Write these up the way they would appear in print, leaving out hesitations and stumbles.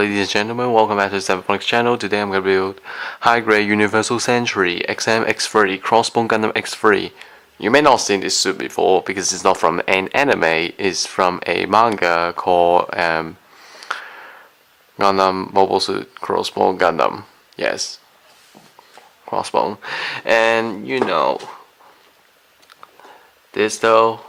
ladies and gentlemen, welcome back to the Zethythonix channel. Today I'm going to build high-grade Universal Century X3 Crossbone Gundam X3. You may not have seen this suit before because it's not from an anime, it's from a manga called Gundam Mobile Suit Crossbone Gundam. Yes, Crossbone. And you know, this though,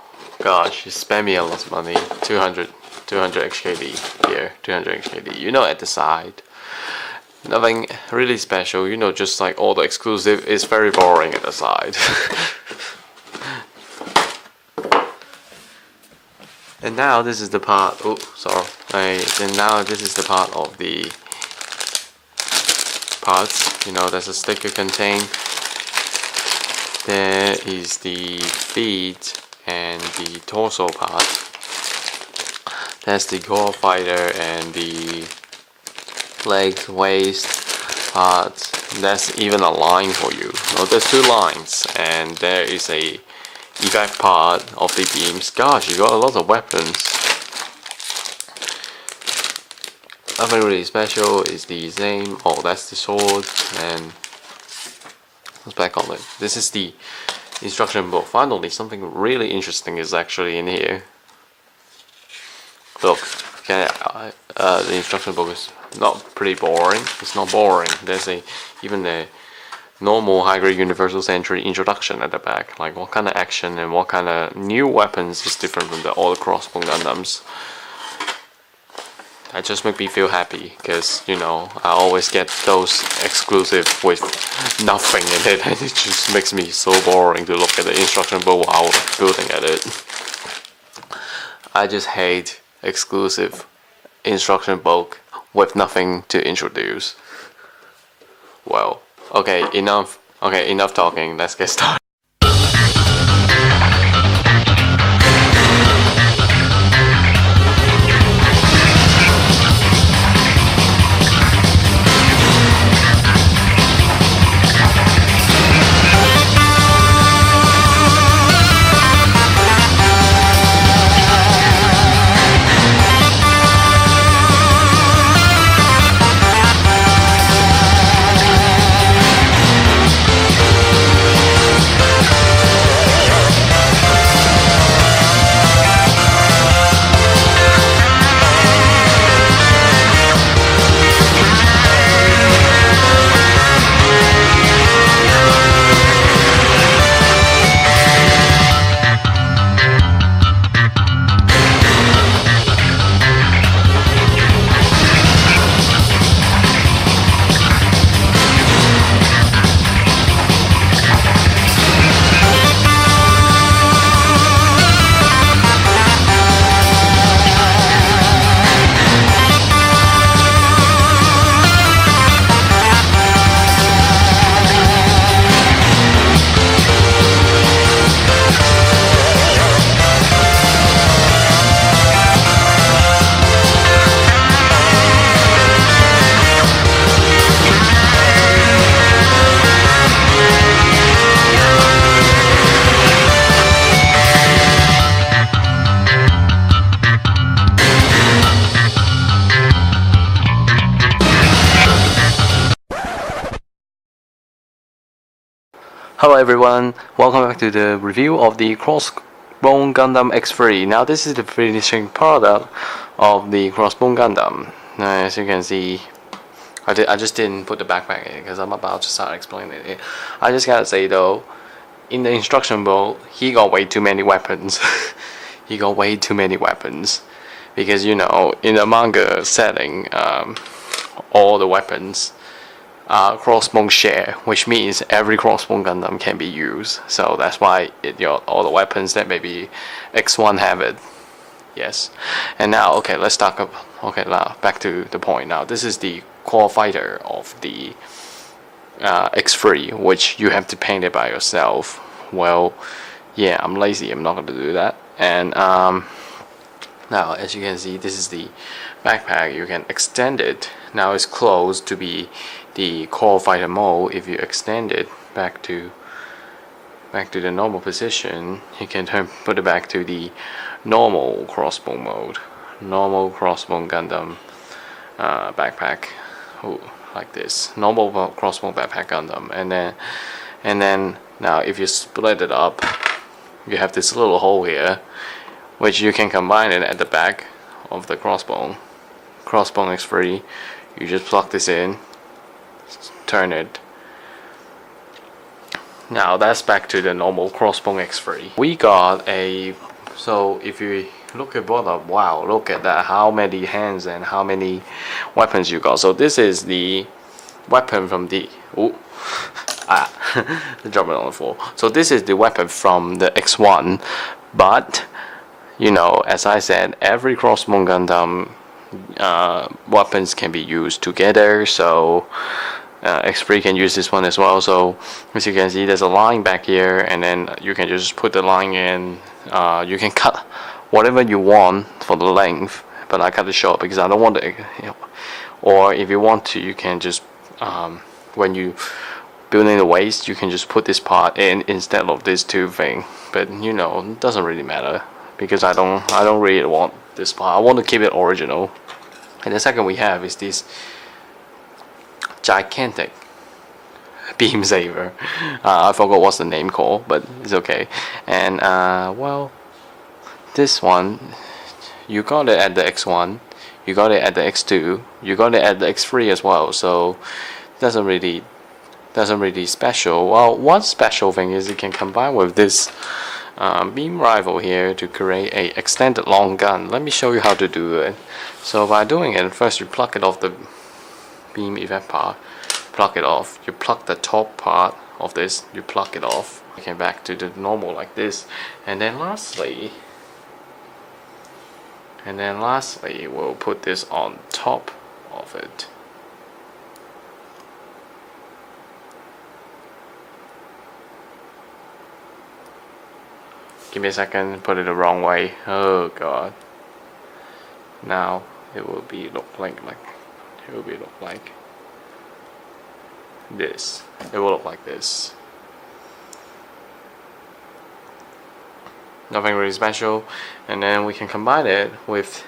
gosh, it spent me a lot of money, 200 HKD here, 200 HKD. You know, at the side, nothing really special. You know, just like all the exclusive is very boring at the side. And now this is the part. Oh, sorry. And now this is the part of the parts. You know, there's a sticker contained. There is the feet and the torso part. That's the core fighter and the legs, waist part. That's even a line for you. No, there's two lines, and there is a effect part of the beams. Gosh, you got a lot of weapons. Nothing really special. Is the same. Oh, that's the sword, and let's back on it. This is the instruction book. Finally, something really interesting is actually in here. Look, okay, the instruction book is not pretty boring. It's not boring. There's even a normal high-grade Universal Century introduction at the back, like what kind of action and what kind of new weapons is different from all the Crossbone Gundams. That just makes me feel happy, because you know, I always get those exclusive with nothing in it, and it just makes me so boring to look at the instruction book while building at it. I just hate exclusive instruction book with nothing to introduce. Well, okay, enough talking, let's get started. Hello everyone, welcome back to the review of the Crossbone Gundam X3. Now this is the finishing product of the Crossbone Gundam. As you can see, I just didn't put the backpack in because I'm about to start explaining it. I just gotta say though, in the instruction book, he got way too many weapons. He got way too many weapons. Because you know, in the manga setting, all the weapons Crossbone share, which means every Crossbone Gundam can be used. So that's why all the weapons that maybe X1 have it. Yes. And now, okay, let's talk about. Okay, now back to the point. Now this is the core fighter of the X3, which you have to paint it by yourself. Well, yeah, I'm lazy. I'm not going to do that. And now, as you can see, this is the backpack. You can extend it. Now it's closed to be the core fighter mode. If you extend it back to the normal position, you can put it back to the normal crossbow mode, normal Crossbone Gundam backpack. Ooh, like this normal crossbow backpack Gundam, and then now if you split it up, you have this little hole here, which you can combine it at the back of the Crossbone X3. You just plug this in, turn it. Now that's back to the normal Crossbone X3. We got a, so if you look at bottom, wow, look at that, how many hands and how many weapons you got. So this is the weapon from the, drop it on the floor. So this is the weapon from the X1, but you know, as I said, every Crossbone Gundam weapons can be used together, so X3 can use this one as well. So as you can see, there's a line back here, and then you can just put the line in. You can cut whatever you want for the length, but I cut it short because I don't want to, you know, or if you want to, you can just when you building the waist, you can just put this part in instead of this two thing. But you know, it doesn't really matter because I don't really want this part. I want to keep it original. And the second we have is this gigantic beam saber. I forgot what's the name called, but it's okay. And well, this one you got it at the X1, you got it at the X2, you got it at the X3 as well. So it doesn't really special. Well, one special thing is it can combine with this beam rifle here to create a extended long gun. Let me show you how to do it. So by doing it, first you pluck it off the beam effect part, pluck it off, you pluck the top part of this, you pluck it off, okay, back to the normal like this, and then lastly we'll put this on top of it. Give me a second, put it the wrong way. Oh god. Now it will be look like this. It will look like this. Nothing really special. And then we can combine it with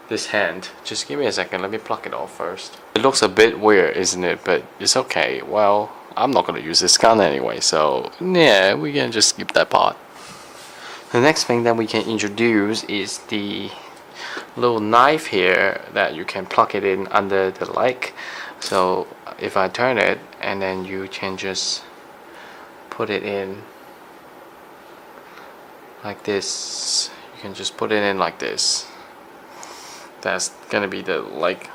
this hand. Just give me a second, let me pluck it off first. It looks a bit weird, isn't it? But it's okay. Well, I'm not gonna use this gun anyway, so yeah, we can just skip that part. The next thing that we can introduce is the little knife here that you can plug it in under the leg. So if I turn it, and then you can just put it in like this. You can just put it in like this. That's gonna be the like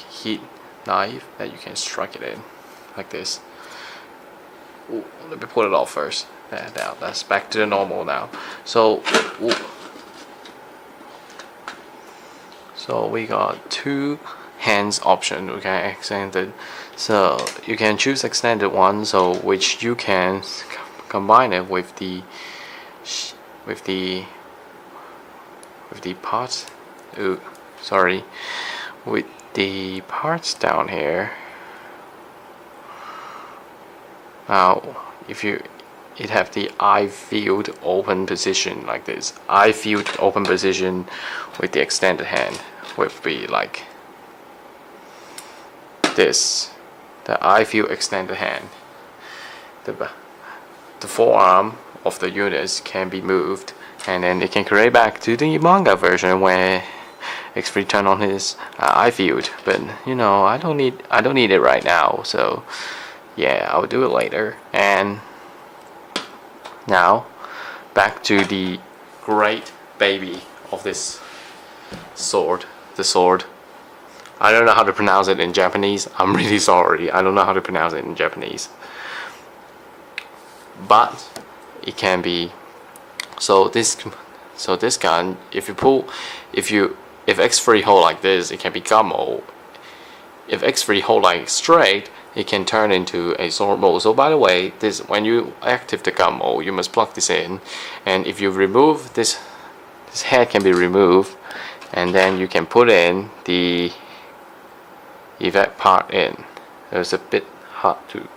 heat knife that you can strike it in like this. Ooh, let me put it off first. Now that's back to the normal now. So we got two hands option. Okay, extended. So you can choose extended one, so which you can combine it with the parts. Ooh, sorry, with the parts down here. Now, if you it have the eye field open position like this. Eye field open position with the extended hand would be like this. The eye field extended hand. The forearm of the units can be moved, and then it can create back to the manga version where X3 turn on his eye field. But you know, I don't need it right now. So yeah, I'll do it later. And now, back to the great baby of this sword. The sword. I don't know how to pronounce it in Japanese. I'm really sorry. I don't know how to pronounce it in Japanese. But it can be. So this gun, if X3 hold like this, it can be gun mode. If X3 hold like straight, it can turn into a sword mode. So by the way, this when you activate the gun mode, you must plug this in, and if you remove this head can be removed, and then you can put in the effect part in. It's a bit hard to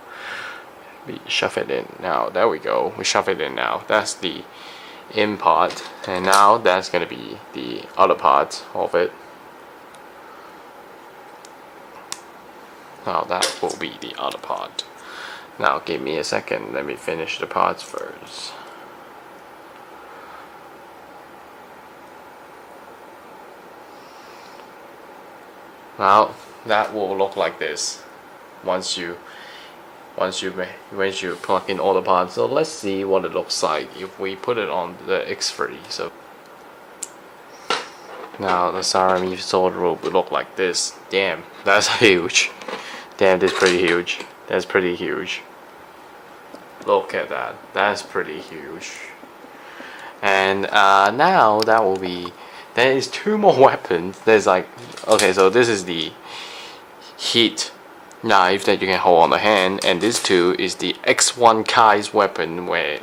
shove it in. Now there we go. We shove it in now. That's the in part, and now that's gonna be the other part of it. Now that will be the other part. Now give me a second, let me finish the parts first. Now that will look like this once you plug in all the parts. So let's see what it looks like if we put it on the X3. So now the S.N.R.I sword rope will look like this. Damn, that's huge. Damn, that's pretty huge. That's pretty huge. Look at that. That's pretty huge. And now that will be. There is 2 more weapons. There's like, okay, so this is the heat knife that you can hold on the hand, and this 2 is the X1 Kai's weapon, where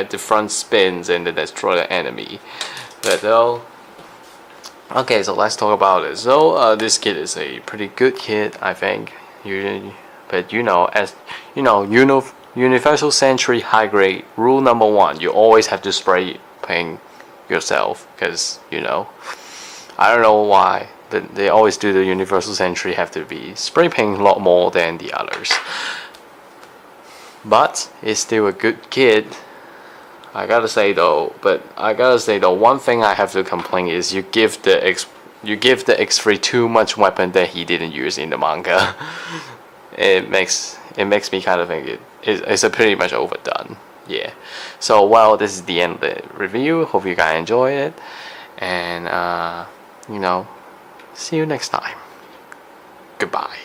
the front spins and then destroy the enemy. But though, okay, so let's talk about it. So this kit is a pretty good kit, I think. But as you know, Universal Century high grade rule number 1: you always have to spray paint yourself, because I don't know why, but they always do the Universal Century have to be spray paint a lot more than the others. But it's still a good kit. I gotta say though, one thing I have to complain is you give the X3 too much weapon that he didn't use in the manga. It makes me kind of think it's a pretty much overdone. Yeah. So well, this is the end of the review. Hope you guys enjoyed it, and see you next time. Goodbye.